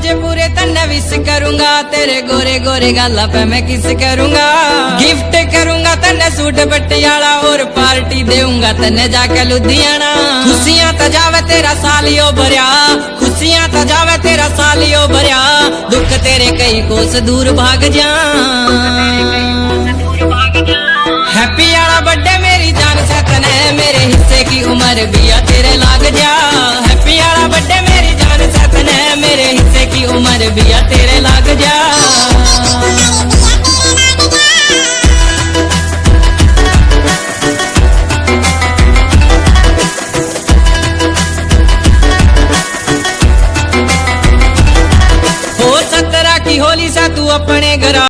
बजे पूरे तन्ने विश करूंगा, तेरे गोरे गोरे गाला पे मैं किस करूंगा। गिफ्ट करूंगा तन्ने सूट पटियाला और पार्टी देऊंगा तन्ने जाके लुधियाना। खुशियां तो जावे तेरा सालियो भरिया, खुशियां तो जावे तेरा सालियो भरिया, दुख तेरे कई कोस दूर भाग जा। हैप्पी आला बर्थडे मेरी जान से तने, मेरे हिस्से की उम्र बिया तेरे लाग जा। हैप्पी आला बर्थडे मेरी जान से तने, मेरे हिस्से की उम्र बिया तेरे